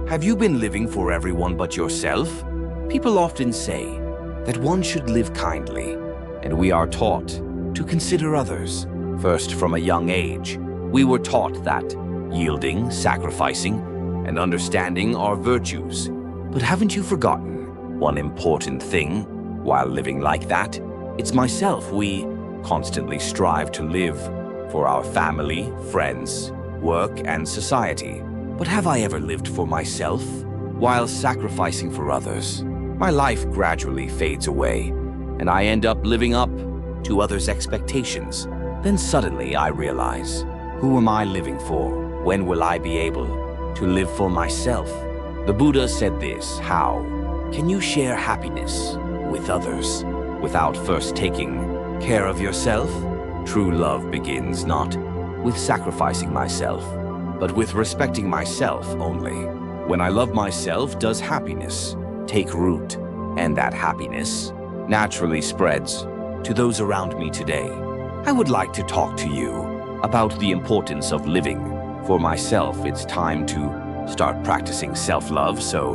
Have you been living for everyone but yourself? People often say that one should live kindly, and we are taught to consider others. First, from a young age, we were taught that yielding, sacrificing, and understanding are virtues. But haven't you forgotten one important thing while living like that? It's myself. We constantly strive to live for our family, friends, work, and society. But have I ever lived for myself while sacrificing for others? My life gradually fades away, and I end up living up to others' expectations. Then suddenly I realize, who am I living for? When will I be able to live for myself? The Buddha said this: how can you share happiness with others without first taking care of yourself? True love begins not with sacrificing myself, but with respecting myself only. When I love myself, does happiness take root, and that happiness naturally spreads to those around me today. I would like to talk to you about the importance of living for myself. It's time to start practicing self-love so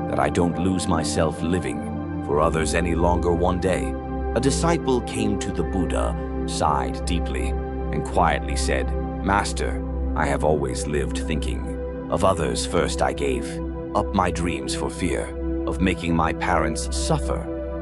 that I don't lose myself living for others any longer. One day, a disciple came to the Buddha, sighed deeply, and quietly said, "Master, I have always lived thinking of others first. I gave up my dreams for fear of making my parents suffer,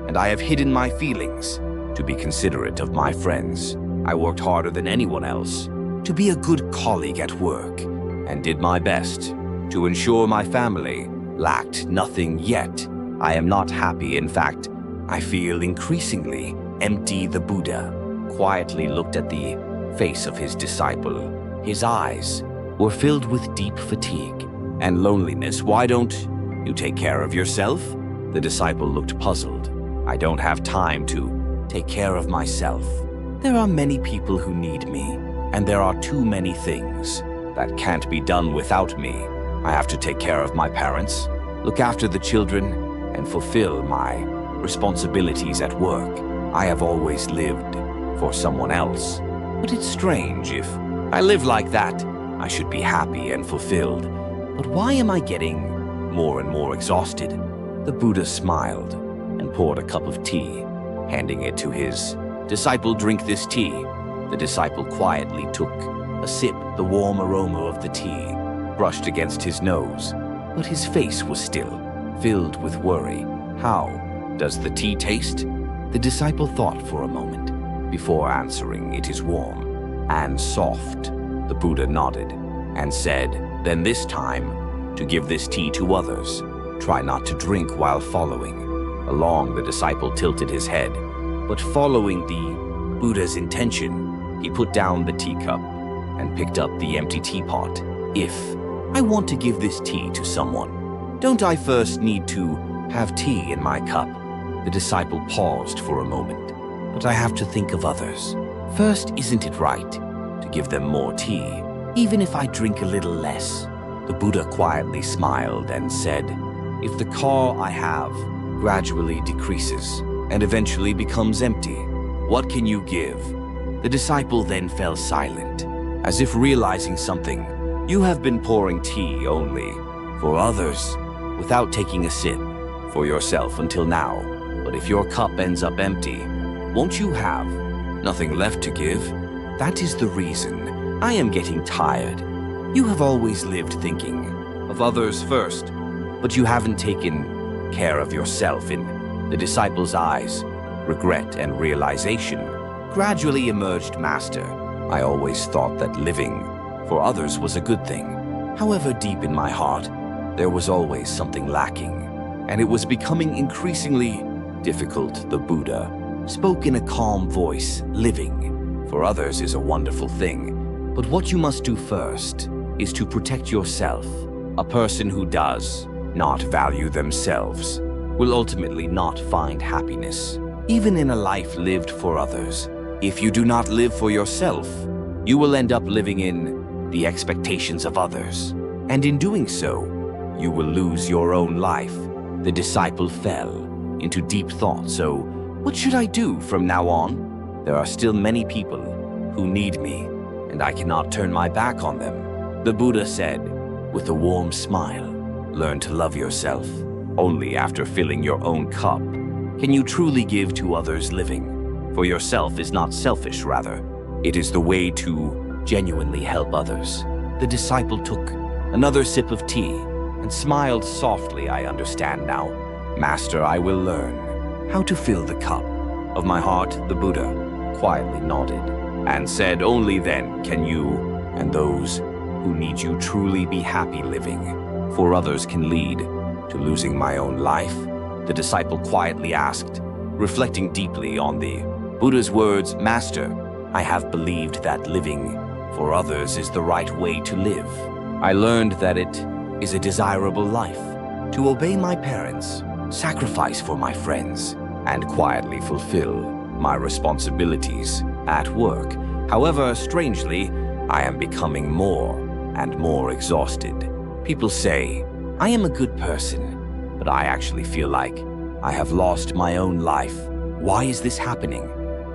and I have hidden my feelings to be considerate of my friends. I worked harder than anyone else to be a good colleague at work, and did my best to ensure my family lacked nothing. Yet I am not happy. In fact, I feel increasingly empty." The Buddha quietly looked at the face of his disciple. His eyes were filled with deep fatigue and loneliness. "Why don't you take care of yourself?" The disciple looked puzzled. "I don't have time to take care of myself. There are many people who need me, and there are too many things that can't be done without me. I have to take care of my parents, look after the children, and fulfill my responsibilities at work. I have always lived for someone else. But it's strange. If I live like that, I should be happy and fulfilled. But why am I getting more and more exhausted?" The Buddha smiled and poured a cup of tea, handing it to his disciple. "Drink this tea." The disciple quietly took a sip. The warm aroma of the tea brushed against his nose, but his face was still filled with worry. "How does the tea taste?" The disciple thought for a moment before answering. "It is warm and soft." The Buddha nodded and said, "Then this time, to give this tea to others, try not to drink while following along." The disciple tilted his head, but following the Buddha's intention, he put down the teacup and picked up the empty teapot. "If I want to give this tea to someone, don't I first need to have tea in my cup?" The disciple paused for a moment. "But I have to think of others first. Isn't it right to give them more tea, even if I drink a little less?" The Buddha quietly smiled and said, "If the car I have gradually decreases and eventually becomes empty, what can you give?" The disciple then fell silent, as if realizing something. "You have been pouring tea only for others without taking a sip for yourself until now. But if your cup ends up empty, won't you have nothing left to give? That is the reason I am getting tired. You have always lived thinking of others first, but you haven't taken care of yourself." In the disciple's eyes, regret and realization gradually emerged. "Master, I always thought that living for others was a good thing. However, deep in my heart, there was always something lacking, and it was becoming increasingly difficult." The Buddha spoke in a calm voice. "Living for others is a wonderful thing, but what you must do first is to protect yourself. A person who does not value themselves will ultimately not find happiness, even in a life lived for others. If you do not live for yourself, you will end up living in the expectations of others, and in doing so, you will lose your own life." The disciple fell into deep thought. "So, what should I do from now on? There are still many people who need me, and I cannot turn my back on them." The Buddha said with a warm smile, learn to love yourself. Only after filling your own cup can you truly give to others living. For yourself is not selfish, rather. It is the way to genuinely help others. The disciple took another sip of tea and smiled softly. I understand now. Master, I will learn how to fill the cup of my heart. The Buddha quietly nodded and said, only then can you and those who need you truly be happy living. For others can lead to losing my own life. The disciple quietly asked, reflecting deeply on the Buddha's words, Master, I have believed that living for others is the right way to live. I learned that it is a desirable life to obey my parents, sacrifice for my friends, and quietly fulfill my responsibilities at work. However, strangely, I am becoming more and more exhausted. People say, I am a good person, but I actually feel like I have lost my own life. Why is this happening?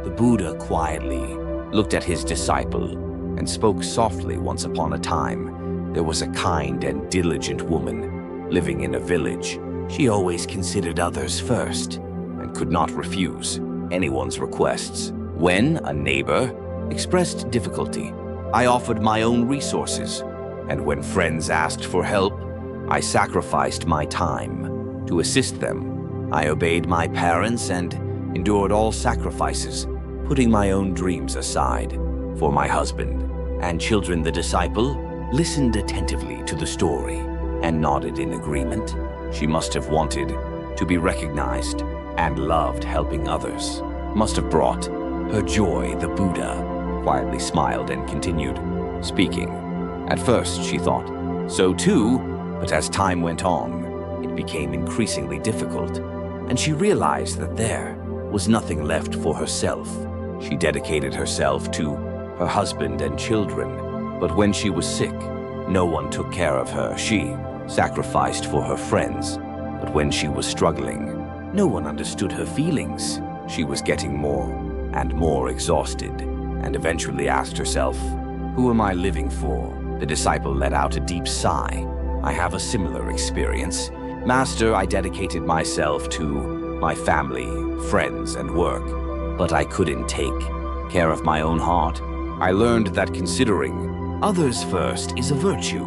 The Buddha quietly looked at his disciple and spoke softly. Once upon a time, there was a kind and diligent woman living in a village. She always considered others first and could not refuse anyone's requests. When a neighbor expressed difficulty, I offered my own resources, and when friends asked for help, I sacrificed my time to assist them. I obeyed my parents and endured all sacrifices, putting my own dreams aside for my husband and children. The disciple listened attentively to the story and nodded in agreement. She must have wanted to be recognized and loved. Helping others must have brought her joy. The Buddha quietly smiled and continued speaking. At first, she thought so too, but as time went on, it became increasingly difficult, and she realized that there was nothing left for herself. She dedicated herself to her husband and children, but when she was sick, no one took care of her. She sacrificed for her friends, but when she was struggling, no one understood her feelings. She was getting more and more exhausted, and eventually asked herself, who am I living for? The disciple let out a deep sigh. I have a similar experience. Master, I dedicated myself to my family, friends, and work, but I couldn't take care of my own heart. I learned that considering others first is a virtue,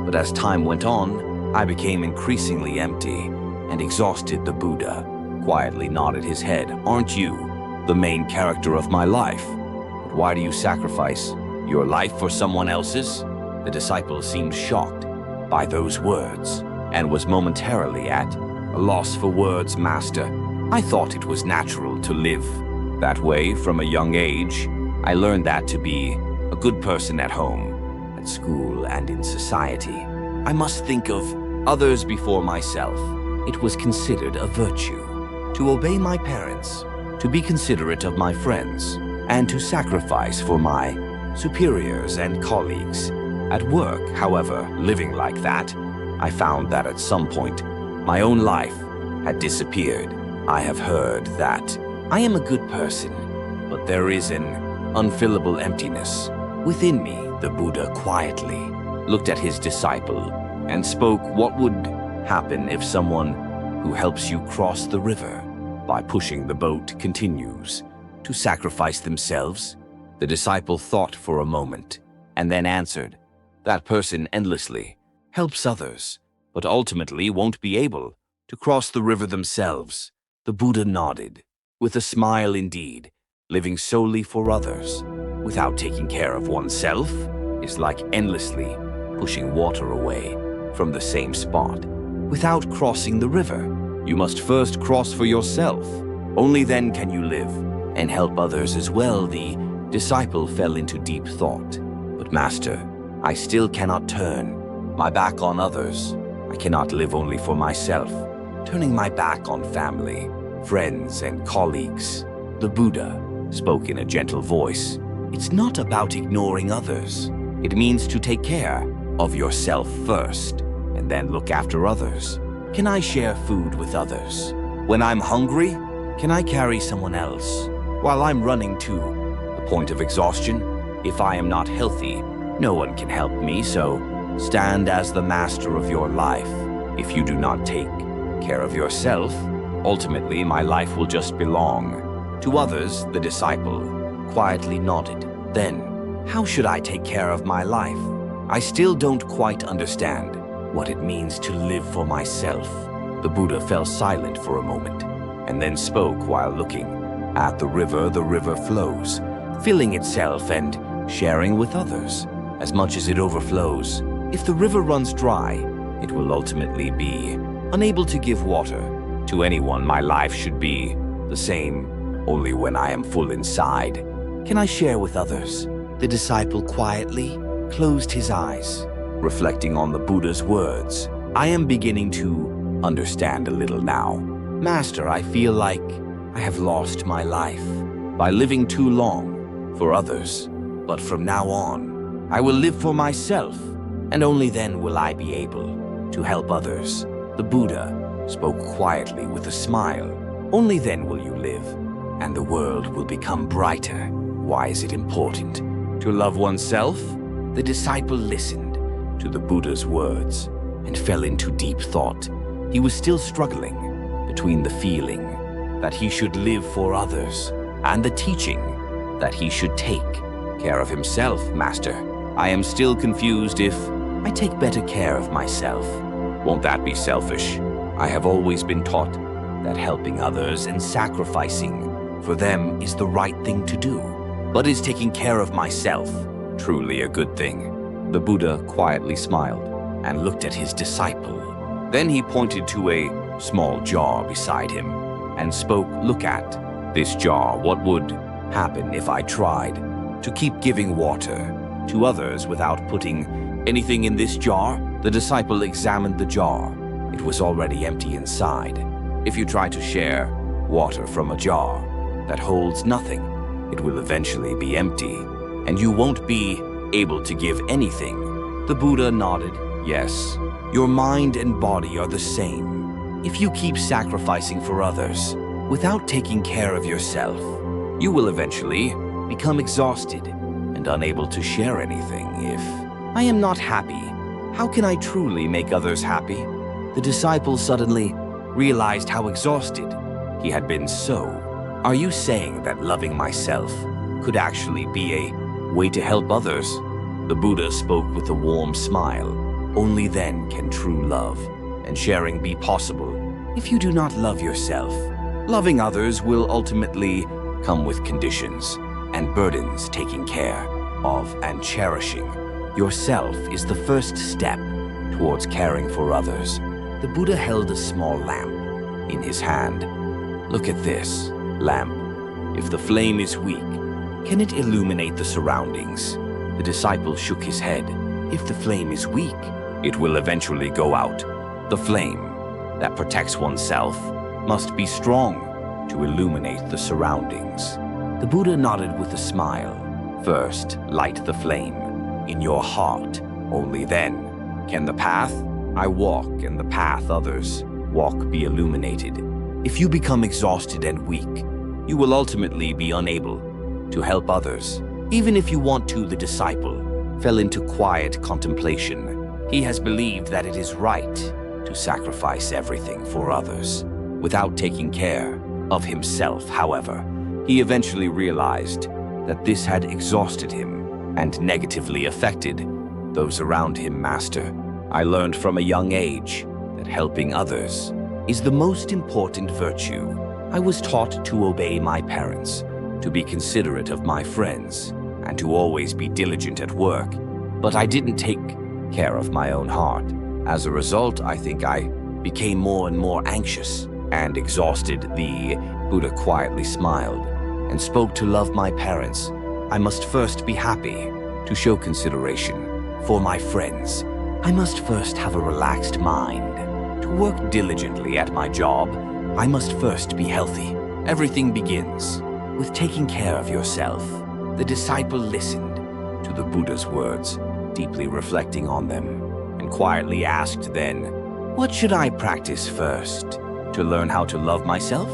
but as time went on, I became increasingly empty and exhausted. The Buddha quietly nodded his head. Aren't you the main character of my life? But why do you sacrifice your life for someone else's? The disciple seemed shocked by those words and was momentarily at a loss for words. Master, I thought it was natural to live that way from a young age. I learned that to be a good person at home, at school, and in society, I must think of others before myself. It was considered a virtue to obey my parents, to be considerate of my friends, and to sacrifice for my superiors and colleagues. At work, however, living like that, I found that at some point, my own life had disappeared. I have heard that I am a good person, but there is an unfillable emptiness within me. The Buddha quietly looked at his disciple and spoke. What would happen if someone who helps you cross the river by pushing the boat continues to sacrifice themselves? The disciple thought for a moment and then answered, that person endlessly helps others, but ultimately won't be able to cross the river themselves. The Buddha nodded, with a smile. Indeed, living solely for others without taking care of oneself is like endlessly pushing water away from the same spot without crossing the river. You must first cross for yourself. Only then can you live and help others as well. The disciple fell into deep thought. But Master, I still cannot turn my back on others. I cannot live only for myself, turning my back on family, friends, and colleagues. The Buddha spoke in a gentle voice. It's not about ignoring others. It means to take care of yourself first, and then look after others. Can I share food with others? When I'm hungry, can I carry someone else? While I'm running to the point of exhaustion, if I am not healthy, no one can help me, so stand as the master of your life. If you do not take care of yourself, ultimately my life will just belong to others. The disciple quietly nodded. Then, how should I take care of my life? I still don't quite understand what it means to live for myself. The Buddha fell silent for a moment and then spoke while looking at the river. The river flows, filling itself and sharing with others as much as it overflows. If the river runs dry, it will ultimately be unable to give water to anyone. My life should be the same. Only when I am full inside can I share with others. The disciple quietly closed his eyes, reflecting on the Buddha's words. I am beginning to understand a little now. Master, I feel like I have lost my life by living too long for others. But from now on, I will live for myself, and only then will I be able to help others. The Buddha spoke quietly with a smile. Only then will you live, and the world will become brighter. Why is it important to love oneself? The disciple listened to the Buddha's words and fell into deep thought. He was still struggling between the feeling that he should live for others and the teaching that he should take care of himself. Master, I am still confused. If I take better care of myself, won't that be selfish? I have always been taught that helping others and sacrificing for them is the right thing to do. But is taking care of myself truly a good thing? The Buddha quietly smiled and looked at his disciple. Then he pointed to a small jar beside him and spoke. Look at this jar. What would happen if I tried to keep giving water to others without putting anything in this jar? The disciple examined the jar. It was already empty inside. If you try to share water from a jar that holds nothing, it will eventually be empty, and you won't be able to give anything. The Buddha nodded. Yes, your mind and body are the same. If you keep sacrificing for others without taking care of yourself, you will eventually become exhausted and unable to share anything. If I am not happy, how can I truly make others happy? The disciple suddenly realized how exhausted he had been. So, are you saying that loving myself could actually be a way to help others? The Buddha spoke with a warm smile. Only then can true love and sharing be possible. If you do not love yourself, loving others will ultimately come with conditions and burdens. Taking care of and cherishing yourself is the first step towards caring for others. The Buddha held a small lamp in his hand. Look at this lamp. If the flame is weak, can it illuminate the surroundings? The disciple shook his head. If the flame is weak, it will eventually go out. The flame that protects oneself must be strong to illuminate the surroundings. The Buddha nodded with a smile. First, light the flame in your heart. Only then can the path I walk and the path others walk be illuminated. If you become exhausted and weak, you will ultimately be unable to help others. Even if you want to, the disciple fell into quiet contemplation. He has believed that it is right to sacrifice everything for others without taking care of himself. However, he eventually realized that this had exhausted him and negatively affected those around him. Master, I learned from a young age that helping others is the most important virtue. I was taught to obey my parents, to be considerate of my friends, and to always be diligent at work. But I didn't take care of my own heart. As a result, I think I became more and more anxious and exhausted. The Buddha quietly smiled and spoke. To love my parents, I must first be happy. To show consideration for my friends, I must first have a relaxed mind. To work diligently at my job, I must first be healthy. Everything begins with taking care of yourself. The disciple listened to the Buddha's words, deeply reflecting on them, and quietly asked then, what should I practice first to learn how to love myself?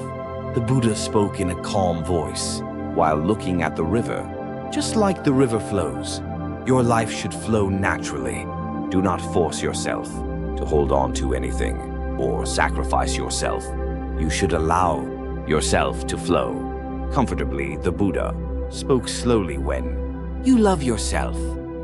The Buddha spoke in a calm voice while looking at the river. Just like the river flows, your life should flow naturally. Do not force yourself. to hold on to anything or sacrifice yourself. You should allow yourself to flow. Comfortably, the Buddha spoke slowly. When you love yourself,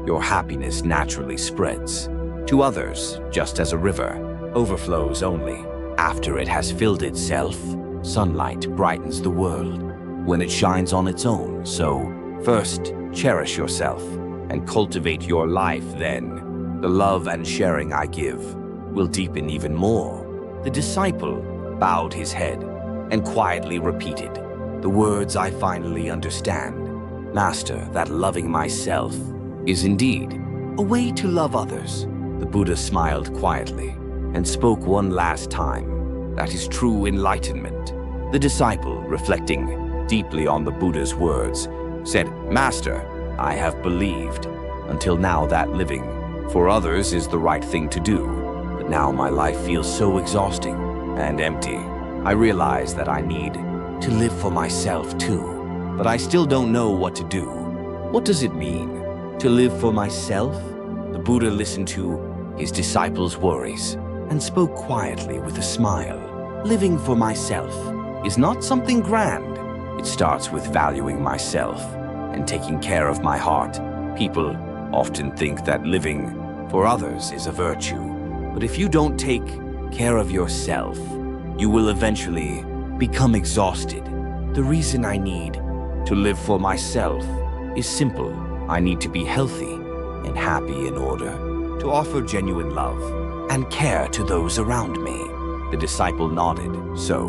your happiness naturally spreads to others, just as a river overflows only after it has filled itself. Sunlight brightens the world when it shines on its own. So, first, cherish yourself and cultivate your life. Then, the love and sharing I give will deepen even more. The disciple bowed his head and quietly repeated the words I finally understand. Master, that loving myself is indeed a way to love others. The Buddha smiled quietly and spoke one last time. That is true enlightenment. The disciple, reflecting deeply on the Buddha's words, said, Master, I have believed until now that living for others is the right thing to do. But now my life feels so exhausting and empty. I realize that I need to live for myself too, but I still don't know what to do. What does it mean to live for myself? The Buddha listened to his disciples' worries and spoke quietly with a smile. Living for myself is not something grand. It starts with valuing myself and taking care of my heart. People often think that living for others is a virtue, but if you don't take care of yourself, you will eventually become exhausted. The reason I need to live for myself is simple. I need to be healthy and happy in order to offer genuine love and care to those around me. The disciple nodded. So,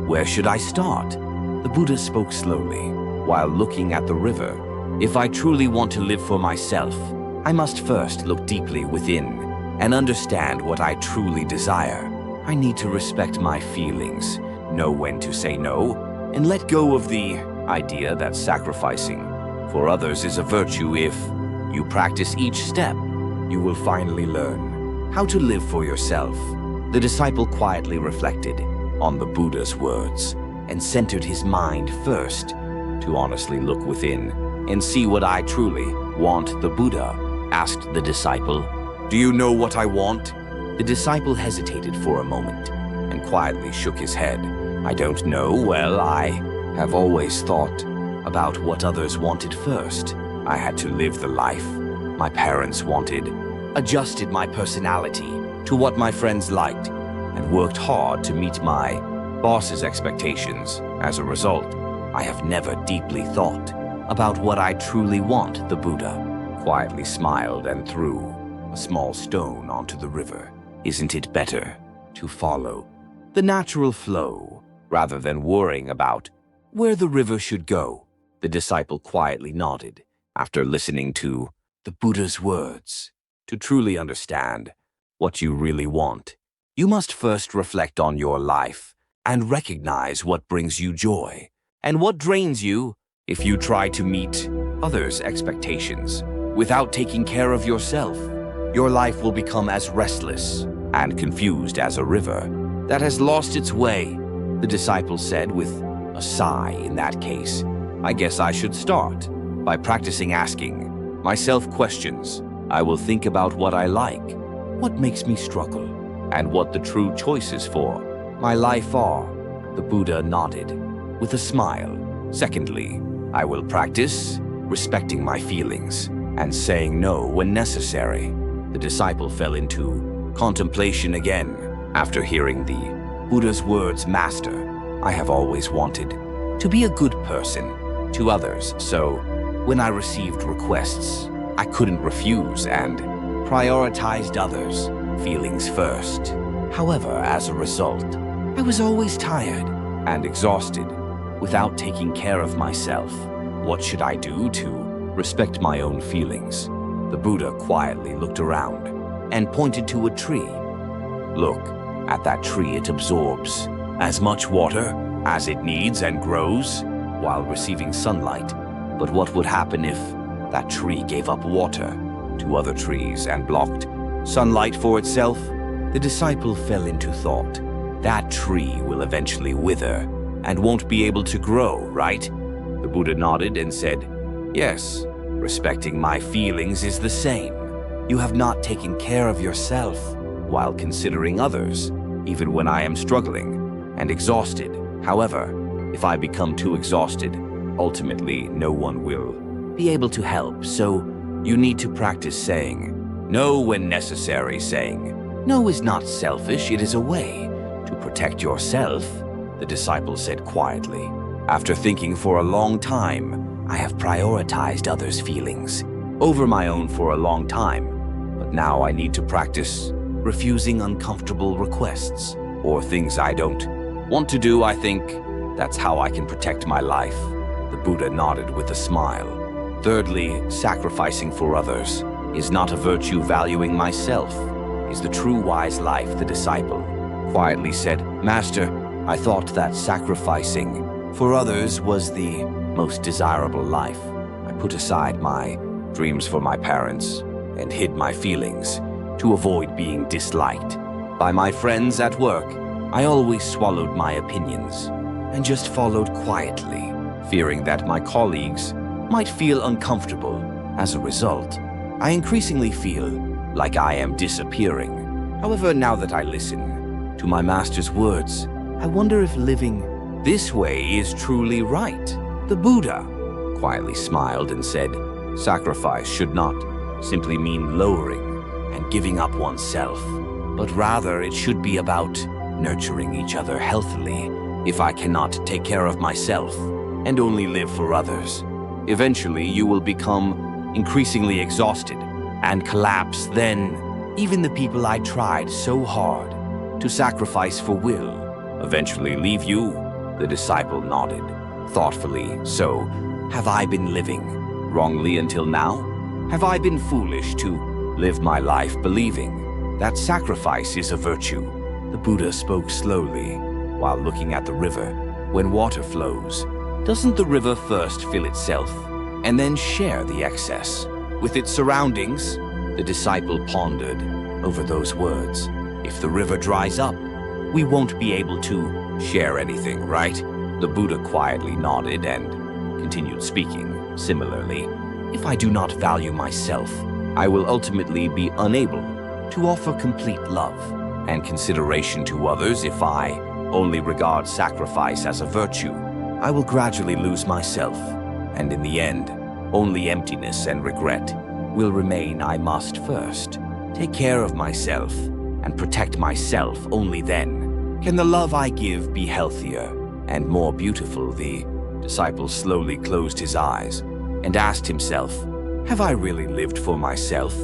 where should I start? The Buddha spoke slowly while looking at the river. If I truly want to live for myself, I must first look deeply within and understand what I truly desire. I need to respect my feelings, know when to say no, and let go of the idea that sacrificing for others is a virtue. If you practice each step, you will finally learn how to live for yourself. The disciple quietly reflected on the Buddha's words and centered his mind first to honestly look within and see what I truly want. The Buddha asked the disciple, Do you know what I want? The disciple hesitated for a moment and quietly shook his head. I don't know. Well, I have always thought about what others wanted first. I had to live the life my parents wanted, adjusted my personality to what my friends liked, and worked hard to meet my boss's expectations. As a result, I have never deeply thought about what I truly want. The Buddha quietly smiled and threw a small stone onto the river. Isn't it better to follow the natural flow rather than worrying about where the river should go? The disciple quietly nodded after listening to the Buddha's words. To truly understand what you really want, you must first reflect on your life and recognize what brings you joy and what drains you. If you try to meet others' expectations without taking care of yourself, your life will become as restless and confused as a river that has lost its way. The disciple said with a sigh, in that case, I guess I should start by practicing asking myself questions. I will think about what I like, what makes me struggle, and what the true choices for my life are. The Buddha nodded with a smile. Secondly, I will practice respecting my feelings and saying no when necessary. The disciple fell into contemplation again after hearing the Buddha's words. Master, I have always wanted to be a good person to others, so when I received requests, I couldn't refuse and prioritized others' feelings first. However, as a result, I was always tired and exhausted without taking care of myself. What should I do to respect my own feelings? The Buddha quietly looked around and pointed to a tree. Look at that tree. It absorbs as much water as it needs and grows while receiving sunlight. But what would happen if that tree gave up water to other trees and blocked sunlight for itself? The disciple fell into thought. That tree will eventually wither and won't be able to grow, right? The Buddha nodded and said, Yes, respecting my feelings is the same. You have not taken care of yourself. while considering others, even when I am struggling and exhausted. However, if I become too exhausted, ultimately no one will be able to help. So you need to practice saying no when necessary. Saying no is not selfish, it is a way to protect yourself, the disciple said quietly. After thinking for a long time, I have prioritized others' feelings over my own for a long time, but now I need to practice refusing uncomfortable requests or things I don't want to do. I think that's how I can protect my life. The Buddha nodded with a smile. Thirdly, sacrificing for others is not a virtue. Valuing myself is the true wise life, the disciple quietly said. Master, I thought that sacrificing for others was the most desirable life. I put aside my dreams for my parents and hid my feelings to avoid being disliked by my friends at work. I always swallowed my opinions and just followed quietly, fearing that my colleagues might feel uncomfortable. As a result, I increasingly feel like I am disappearing. However, now that I listen to my master's words, I wonder if living this way is truly right. The Buddha quietly smiled and said, sacrifice should not simply mean lowering and giving up oneself, but rather it should be about nurturing each other healthily. If I cannot take care of myself and only live for others, eventually you will become increasingly exhausted and collapse. Then even the people I tried so hard to sacrifice for will eventually leave you. The disciple nodded thoughtfully. So, have I been living wrongly until now? Have I been foolish to live my life believing that sacrifice is a virtue? The Buddha spoke slowly while looking at the river. When water flows, doesn't the river first fill itself and then share the excess with its surroundings? The disciple pondered over those words. If the river dries up, we won't be able to share anything, right? The Buddha quietly nodded and continued speaking. Similarly, if I do not value myself, I will ultimately be unable to offer complete love and consideration to others. If I only regard sacrifice as a virtue, I will gradually lose myself, and in the end, only emptiness and regret will remain. I must first take care of myself and protect myself. Only then can the love I give be healthier and more beautiful. The disciple slowly closed his eyes and asked himself, have I really lived for myself?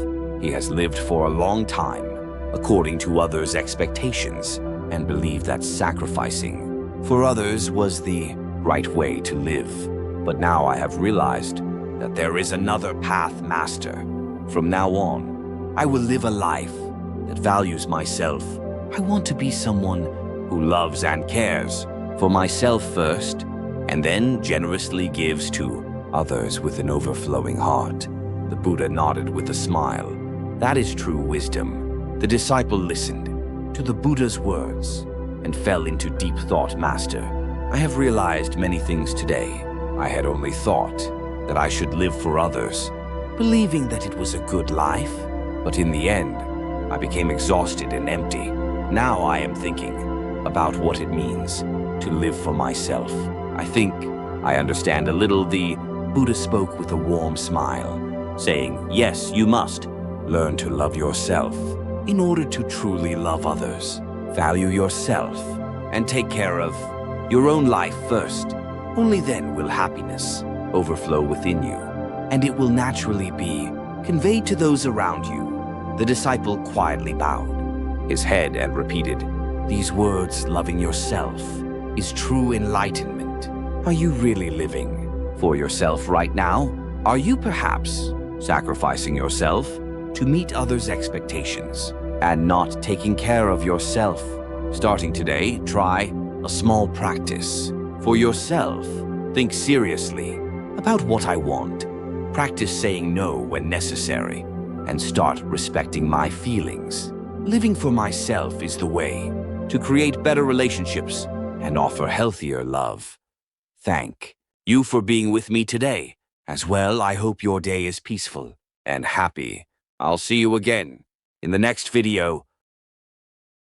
He has lived for a long time according to others' expectations and believed that sacrificing for others was the right way to live. But now I have realized that there is another path, Master. From now on, I will live a life that values myself. I want to be someone who loves and cares for myself first, and then generously gives to others with an overflowing heart. The Buddha nodded with a smile. That is true wisdom. The disciple listened to the Buddha's words and fell into deep thought. Master, I have realized many things today. I had only thought that I should live for others, believing that it was a good life. But in the end, I became exhausted and empty. Now I am thinking about what it means to live for myself. I think I understand a little. The Buddha spoke with a warm smile, saying, yes, you must learn to love yourself in order to truly love others. Value yourself and take care of your own life first. Only then will happiness overflow within you, and it will naturally be conveyed to those around you. The disciple quietly bowed his head and repeated these words. Loving yourself is true enlightenment. Are you really living for yourself right now? Are you perhaps sacrificing yourself to meet others' expectations and not taking care of yourself? Starting today, try a small practice for yourself. Think seriously about what I want. Practice saying no when necessary and start respecting my feelings. Living for myself is the way to create better relationships and offer healthier love. Thank you for being with me today. As well, I hope your day is peaceful and happy. I'll see you again in the next video.